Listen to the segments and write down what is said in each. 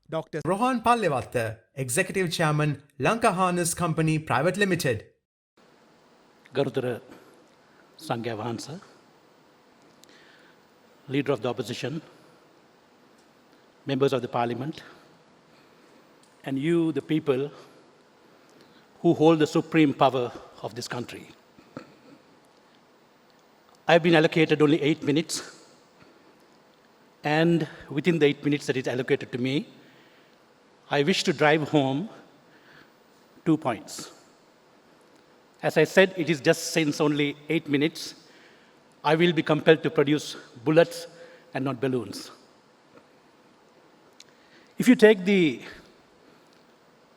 Dr. Rohan Pallewatta, Executive Chairman, Lanka Harness Company Private Limited. Garudara Sangya Vahansa, Leader of the Opposition, Members of the Parliament, and you, the people who hold the supreme power of this country. I've been allocated only 8 minutes, and within the 8 minutes that is allocated to me, I wish to drive home 2 points. As I said, it is just since only 8 minutes, I will be compelled to produce bullets and not balloons. If you take the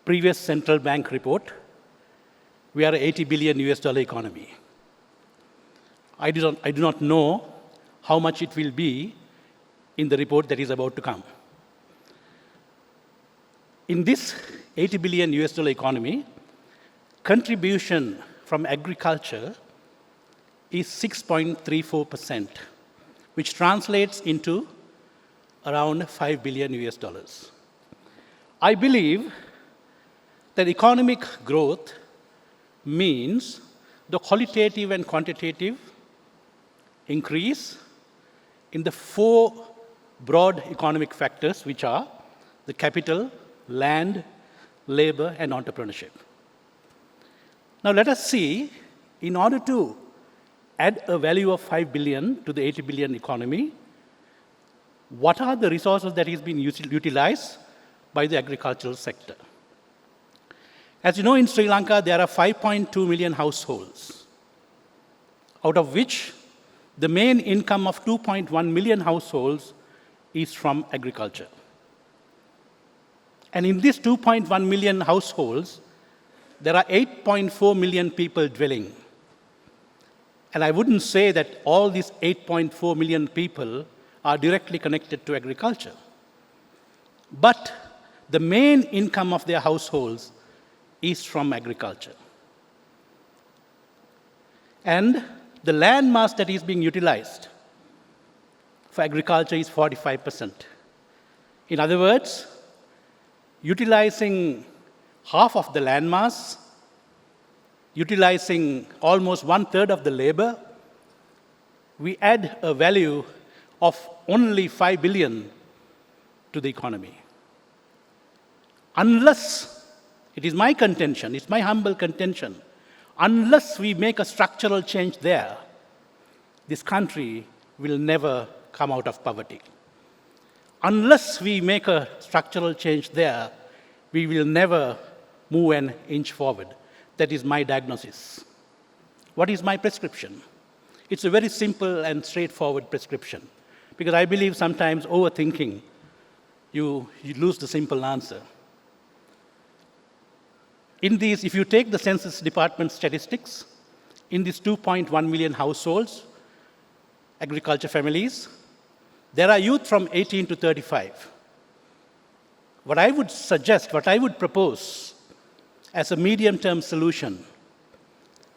previous central bank report, we are an $80 billion economy. I do not know how much it will be in the report that is about to come. In this $80 billion economy, contribution from agriculture is 6.34%, which translates into around $5 billion. I believe that economic growth means the qualitative and quantitative increase in the 4 broad economic factors, which are the capital, land, labor, and entrepreneurship. Now let us see, in order to add a value of 5 billion to the 80 billion economy, what are the resources that is being utilized by the agricultural sector? As you know, in Sri Lanka, there are 5.2 million households, out of which the main income of 2.1 million households is from agriculture. And in these 2.1 million households, there are 8.4 million people dwelling. And I wouldn't say that all these 8.4 million people are directly connected to agriculture. But the main income of their households is from agriculture. And the land mass that is being utilized for agriculture is 45%. In other words, utilizing half of the land mass, utilizing almost 1/3 of the labor, we add a value of only 5 billion to the economy. Unless, it is my contention, it's my humble contention, unless we make a structural change there, this country will never come out of poverty. Unless we make a structural change there, we will never move an inch forward. That is my diagnosis. What is my prescription? It's a very simple and straightforward prescription, because I believe sometimes overthinking, you lose the simple answer. In these, if you take the Census Department statistics, in these 2.1 million households, agriculture families, there are youth from 18 to 35. What I would suggest, what I would propose as a medium-term solution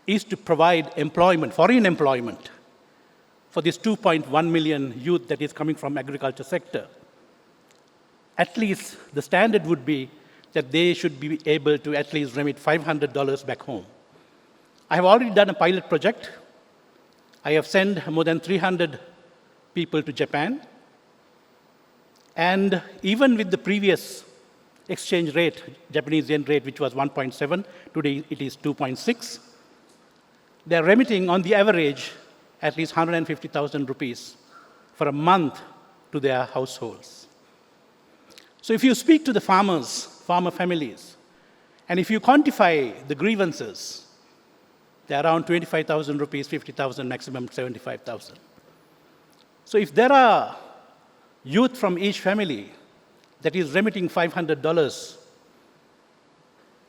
is to provide employment, foreign employment, for this 2.1 million youth that is coming from agriculture sector. At least the standard would be that they should be able to at least remit $500 back home. I have already done a pilot project. I have sent more than 300 people to Japan. And even with the previous exchange rate, Japanese yen rate, which was 1.7, today it is 2.6, they're remitting on the average at least 150,000 rupees for a month to their households. So if you speak to the farmers, farmer families, and if you quantify the grievances, they're around 25,000 rupees, 50,000, maximum 75,000. So if there are youth from each family that is remitting $500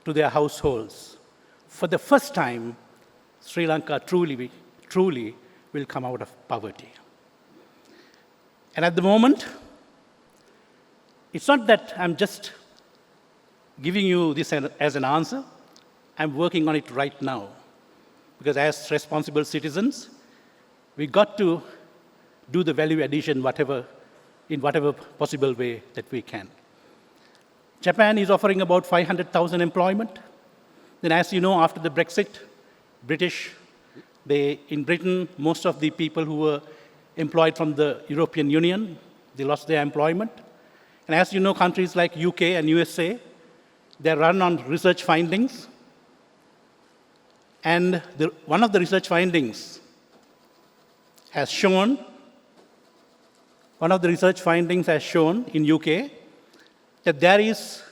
to their households, for the first time, Sri Lanka truly will come out of poverty. And at the moment, it's not that I'm just giving you this as an answer. I'm working on it right now. Because as responsible citizens, we got to do the value addition in whatever possible way that we can. Japan is offering about 500,000 employment. Then, as you know, after the Brexit, in Britain, most of the people who were employed from the European Union, they lost their employment. And as you know, countries like UK and USA, they're run on research findings. And one of the research findings has shown in UK that there is,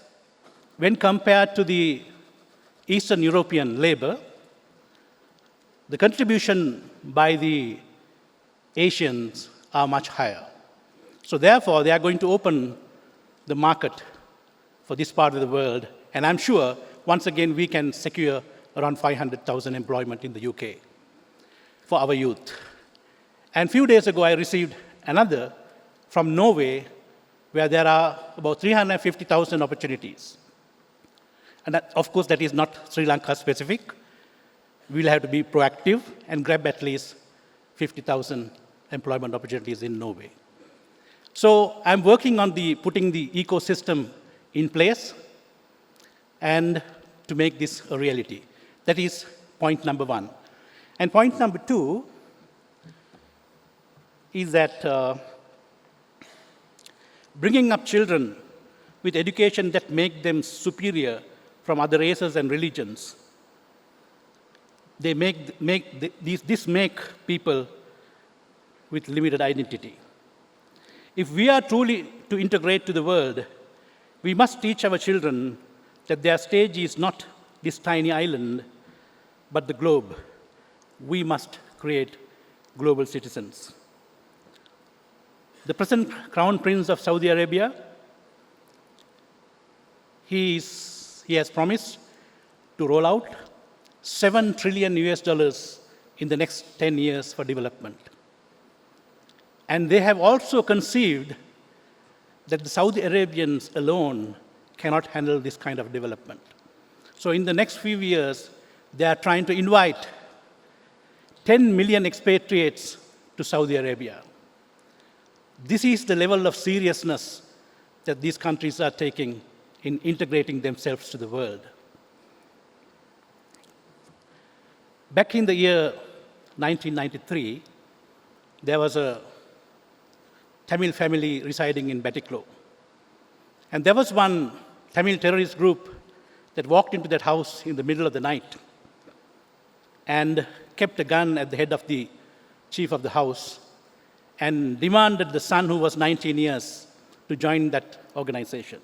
when compared to the Eastern European labor, the contribution by the Asians are much higher. So therefore, they are going to open the market for this part of the world, and I'm sure, once again, we can secure around 500,000 employment in the UK for our youth. And a few days ago, I received another from Norway, where there are about 350,000 opportunities. And that, of course, that is not Sri Lanka specific. We'll have to be proactive and grab at least 50,000 employment opportunities in Norway. So I'm working on putting the ecosystem in place and to make this a reality. That is point number one. And point number two is that bringing up children with education that make them superior from other races and religions, this make people with limited identity. If we are truly to integrate to the world, we must teach our children that their stage is not this tiny island, but the globe. We must create global citizens. The present Crown Prince of Saudi Arabia, he has promised to roll out $7 trillion in the next 10 years for development. And they have also conceived that the Saudi Arabians alone cannot handle this kind of development. So in the next few years, they are trying to invite 10 million expatriates to Saudi Arabia. This is the level of seriousness that these countries are taking in integrating themselves to the world. Back in the year 1993, there was a Tamil family residing in Batiklo. And there was one Tamil terrorist group that walked into that house in the middle of the night and kept a gun at the head of the chief of the house and demanded the son, who was 19 years, to join that organization.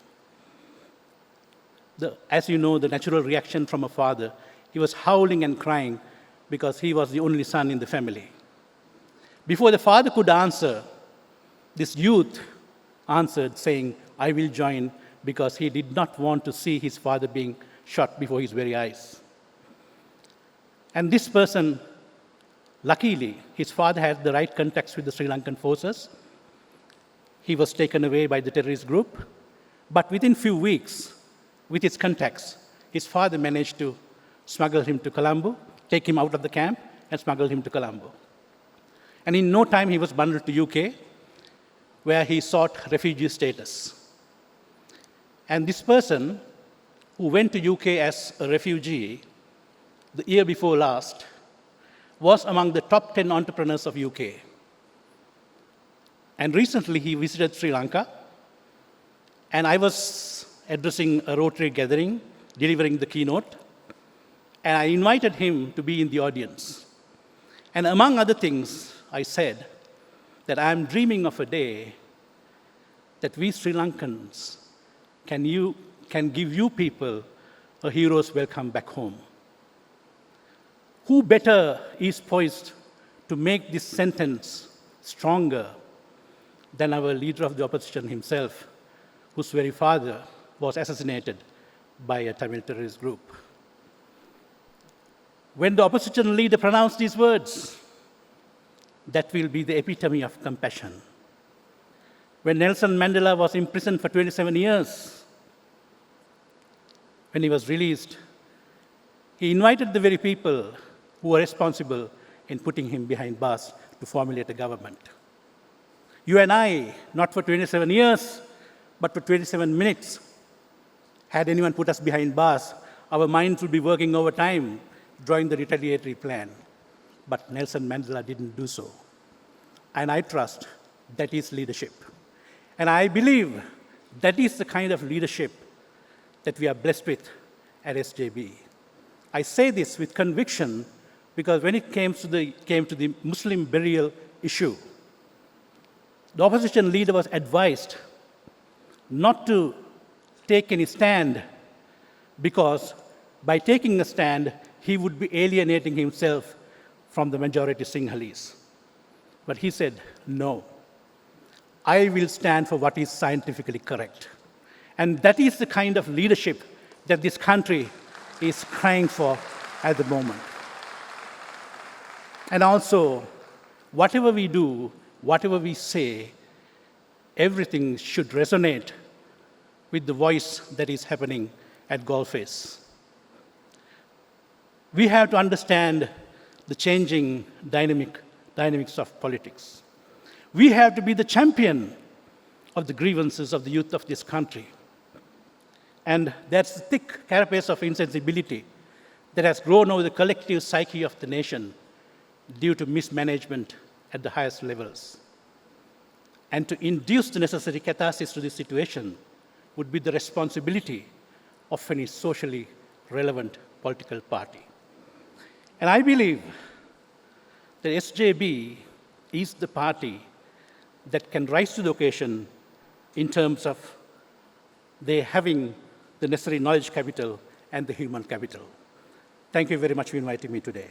As you know, the natural reaction from a father, he was howling and crying because he was the only son in the family. Before the father could answer, this youth answered saying, "I will join," because he did not want to see his father being shot before his very eyes. And this person, luckily, his father had the right contacts with the Sri Lankan forces. He was taken away by the terrorist group, but within few weeks, with his contacts, his father managed to smuggle him to Colombo, take him out of the camp, and smuggle him to Colombo. And in no time, he was bundled to UK, where he sought refugee status. And this person, who went to UK as a refugee the year before last, was among the top 10 entrepreneurs of UK. And recently, he visited Sri Lanka, and I was addressing a Rotary gathering, delivering the keynote, and I invited him to be in the audience. And among other things, I said that I'm dreaming of a day that we Sri Lankans can give you people a hero's welcome back home. Who better is poised to make this sentence stronger than our leader of the opposition himself, whose very father was assassinated by a Tamil terrorist group? When the opposition leader pronounced these words, that will be the epitome of compassion. When Nelson Mandela was imprisoned for 27 years, when he was released, he invited the very people who were responsible in putting him behind bars to formulate a government. You and I, not for 27 years, but for 27 minutes, Had anyone put us behind bars, our minds would be working overtime, drawing the retaliatory plan. But Nelson Mandela didn't do so. And I trust that is leadership. And I believe that is the kind of leadership that we are blessed with at SJB. I say this with conviction because when it came to the Muslim burial issue, the opposition leader was advised not to take any stand because by taking a stand, he would be alienating himself from the majority Sinhalese. But he said, no, I will stand for what is scientifically correct. And that is the kind of leadership that this country is crying for at the moment. And also, whatever we do, whatever we say, everything should resonate with the voice that is happening at Golface. We have to understand the changing dynamics of politics. We have to be the champion of the grievances of the youth of this country. And that's the thick carapace of insensibility that has grown over the collective psyche of the nation due to mismanagement at the highest levels. And to induce the necessary catharsis to this situation would be the responsibility of any socially relevant political party. And I believe that SJB is the party that can rise to the occasion in terms of they having the necessary knowledge capital and the human capital. Thank you very much for inviting me today.